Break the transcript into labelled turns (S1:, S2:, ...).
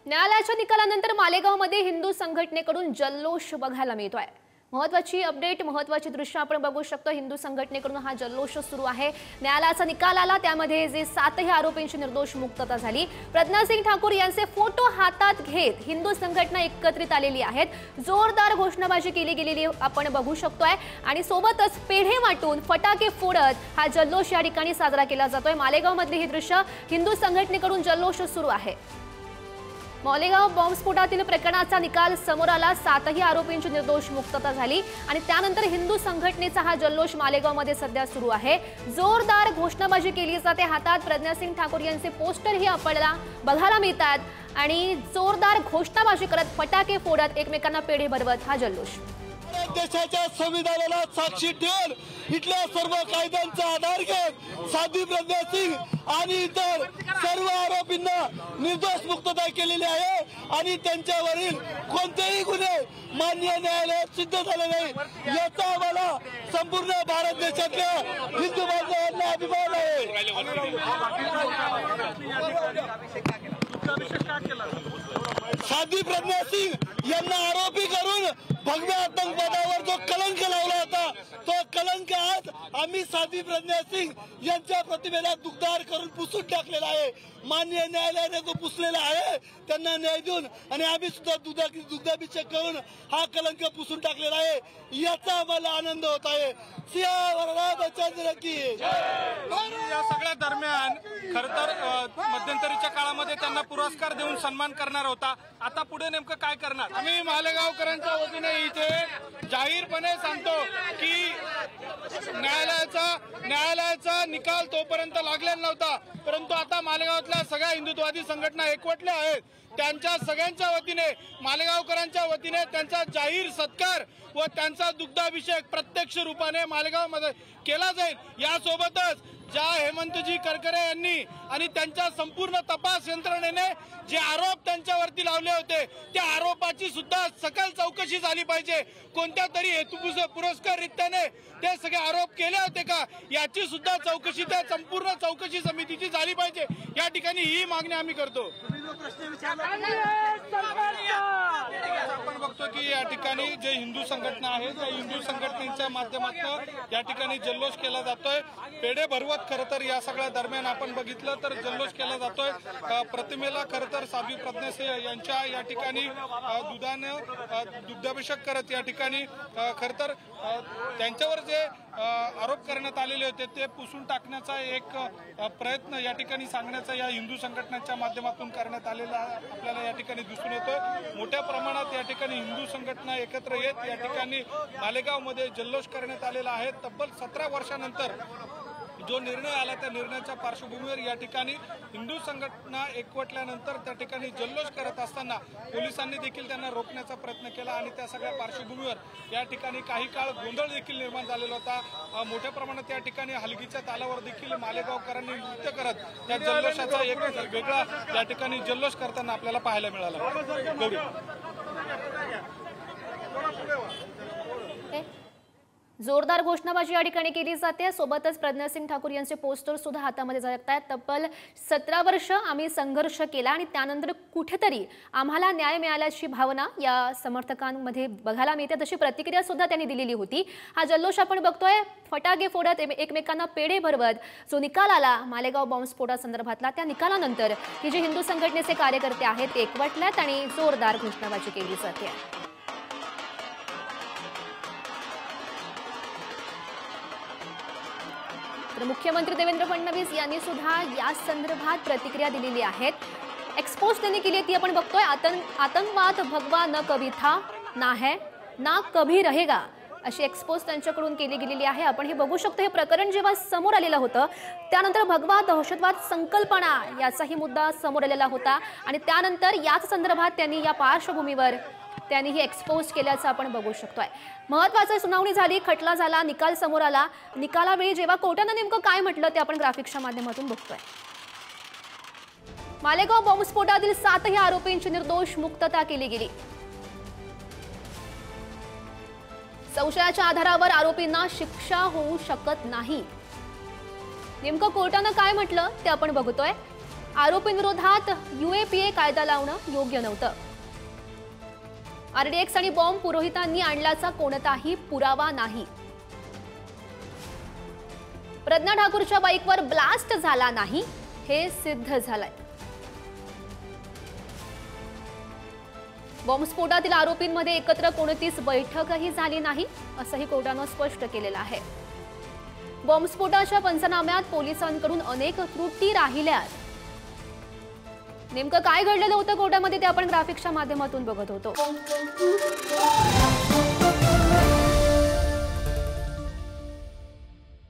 S1: न्यायालयाच्या निकालानंतर मालेगावमध्ये हिंदू संघटनेकडून जल्लोष बघायला मिळतोय। महत्त्वाची अपडेट, महत्त्वाची दृश्य आपण बघू शकतो। हिंदू संघटनेकडून हा जल्लोष सुरू आहे। न्यायालयाचा निकाल आला, त्यामध्ये जे 7ही आरोपींची निर्दोष मुक्तता झाली। प्रज्ञासिंग ठाकूर यांचे फोटो हातात घेत हिंदू संघटना एकत्रित आलेली आहेत। जोरदार घोषणाबाजी केली गेलेली आपण बघू शकतोय आणि सोबतच पेढे वाटून फटाके फोडत हा जल्लोष या ठिकाणी साजरा केला जातोय। मालेगावमधली ही दृश्य हिंदू संघटनेकडून जल्लोष सुरू आहे। मालेगाव बॉम्बस्फोटातील प्रकरणाचा निकाल समोर आला। 7ही आरोपींची निर्दोष मुक्तता झाली आणि त्यानंतर हिंदू संघटनेचा हा जल्लोष मालेगावमध्ये सध्या सुरू आहे। जोरदार घोषणाबाजी केली जाते। हातात प्रज्ञासिंग ठाकूर यांचे पोस्टरही आपल्याला बघायला मिळतात आणि जोरदार घोषणाबाजी करत फटाके फोडत एकमेकांना पेढे भरवत हा जल्लोष।
S2: देशाच्या संविधानाला साक्षी ठेवून इथल्या सर्व कायद्यांचा आधार घेत साध्वी प्रज्ञा सिंग आणि इतर सर्व आरोपींना निर्दोष मुक्तता केलेली आहे आणि त्यांच्यावरील कोणतेही गुन्हे मान्य न्यायालयात सिद्ध झाले नाही याचा आम्हाला संपूर्ण भारत देशातल्या हिंदू बांधवांना अभिमान आहे। साध्वी प्रज्ञा सिंग यांना आरोपी करून भगव्या आतंकवादावर जो कलंक लावला होता तो कलंक आज आम्ही साध्वी प्रज्ञा सिंग यांच्या प्रतिमेला दुग्धार करून पुसून टाकलेला आहे। मान्य न्यायालयाने तो पुसलेला आहे, त्यांना न्याय देऊन आणि आम्ही सुद्धा दुग्धाभिषेक करून हा कलंक पुसून टाकलेला आहे। याचा आम्हाला आनंद होत आहे। सियावर रामचंद्र की
S3: या सगळ्या दरम्यान खरं तर मध्यंतरीच्या काळामध्ये त्यांना पुरस्कार देऊन सन्मान करणार होता। आता पुढे नेमकं काय करणार? आम्ही मालेगावकरांच्या वतीने इथे जाहीरपणे सांगतो की न्यायालयाचा निकाल तोपर्यंत लागलेला नव्हता, परंतु आता मालेगावातल्या सगळ्या हिंदुत्ववादी संघटना एकवटल्या आहेत। त्यांच्या सगळ्यांच्या वतीने मालेगावकरांच्या वतीने त्यांचा जाहीर सत्कार व त्यांचा दुग्धाभिषेक प्रत्यक्ष रूपाने मालेगावमध्ये केला जाईल। यासोबतच ज्या हेमंतजी करकरे यांनी आणि त्यांच्या संपूर्ण तपास यंत्रणेने जे आरोप त्यांच्यावरती लावले होते त्या आरोपाची सुद्धा सकल चौकशी झाली पाहिजे। कोणत्या तरी हेतुपुरस्कार रीत्याने ते सगळे आरोप केले होते का याची सुद्धा चौकशी त्या संपूर्ण चौकशी समितीची झाली पाहिजे। या ठिकाणी ही मागणी आम्ही करतो। आपण बघतो की या ठिकाणी जे हिंदू संघटना आहे त्या हिंदू संघटनेच्या माध्यमातून या ठिकाणी जल्लोष केला जातोय। पेढे भरवत खरं तर या सगळ्या दरम्यान आपण बघितलं तर जल्लोष केला जातोय। प्रतिमेला खरं तर साध्वी प्रज्ञा सिंग यांच्या या ठिकाणी दुग्धाभिषेक करत या ठिकाणी खरं तर त्यांच्यावर जे आरोप करण्यात आलेले होते ते पुसून टाकण्याचा एक प्रयत्न या ठिकाणी सांगण्याचा या हिंदू संघटनांच्या माध्यमातून करण्यात आलेला आपल्याला या ठिकाणी दिसून येतोय। मोठ्या प्रमाणात या ठिकाणी हिंदू संघटना एकत्र येत या ठिकाणी मालेगावमध्ये जल्लोष करण्यात आलेला आहे। तब्बल 17 वर्षानंतर जो निर्णय आला त्या निर्णयाच्या पार्श्वभूमीवर या ठिकाणी हिंदू संघटना एकवटल्यानंतर त्या ठिकाणी जल्लोष करत असताना पोलिसांनी देखील त्यांना रोखण्याचा प्रयत्न केला आणि त्या सगळ्या पार्श्वभूमीवर या ठिकाणी काही काळ गोंधळ देखील निर्माण झालेला होता। मोठ्या प्रमाणात या ठिकाणी हलगीच्या तालावर देखील मालेगावकरांनी नृत्य करत त्या जल्लोषाचा एक वेगळा या ठिकाणी जल्लोष करताना आपल्याला पाहायला मिळाला।
S1: जोरदार घोषणाबाजी या ठिकाणी केली जाते। सोबतच प्रज्ञासिंग ठाकूर यांचे पोस्टर सुद्धा हातामध्ये झळकतायत। तब्बल 17 वर्ष आम्ही संघर्ष केला आणि त्यानंतर कुठेतरी आम्हाला न्याय मिळाल्याची भावना या समर्थकांमध्ये बघायला मिळते, तशी प्रतिक्रिया सुद्धा त्यांनी दिलेली होती। हा जल्लोष आपण बघतोय फटाके फोडत एकमेकांना पेढे भरवत जो निकाल आला मालेगाव बॉम्बस्फोटासंदर्भातला त्या निकालानंतर ही जे हिंदू संघटनेचे कार्यकर्ते आहेत ते एकवटल्यात आणि जोरदार घोषणाबाजी केली जाते। मुख्यमंत्री देवेंद्र फडणवीस यांनी सुद्धा या संदर्भात प्रतिक्रिया दिलेली आहे। एक्सपोज त्यांनी केली ती आपण बघतोय। आतंकवाद भगवा न कभी था ना है ना कभी रहेगा अशी एक्सपोज त्यांच्याकडून केली गेलेली आहे। आपण हे बघू शकतो। हे प्रकरण जेव्हा समोर आलेलं होतं त्यानंतर भगवा दहशतवाद संकल्पना याचाही मुद्दा समोर आलेला होता आणि त्यानंतर याच संदर्भात त्यांनी या पार्श्वभूमीवर त्यांनी ही एक्सपोज केल्याचं आपण बघू शकतोय। महत्त्वाची सुनावणी झाली, खटला झाला, निकाल समोर आला। निकालावेळी जेव्हा कोर्टाने नेमकं काय म्हटलं ते आपण ग्राफिक्सच्या माध्यमातून बघतोय। मालेगाव बॉम्बस्फोटातील 7ही आरोपींची निर्दोष मुक्तता केली गेली। संशयाच्या आधारावर आरोपींना शिक्षा होऊ शकत नाही। नेमकं कोर्टाने काय म्हटलं ते आपण बघतोय। आरोपींविरोधात UAPA कायदा लावणं योग्य नव्हतं. RDX आणि बॉम्ब पुरोहितांनी आणल्याचा कोणताही पुरावा नाही. प्रज्ञा ठाकूरच्या बाईकवर ब्लास्ट झाला नाही हे सिद्ध झालंय. बॉम्बस्फोटातील आरोपींमध्ये एकत्र कोणतीच बैठकही झाली नाही असंही कोर्टानं स्पष्ट केलेलं आहे. बॉम्बस्फोटाच्या पंचनाम्यात पोलिसांकडून अनेक त्रुटी राहिल्यात. नेमकं काय घडलेलं होतं कोर्टामध्ये ते आपण ग्राफिक्सच्या माध्यमातून बघत होतो.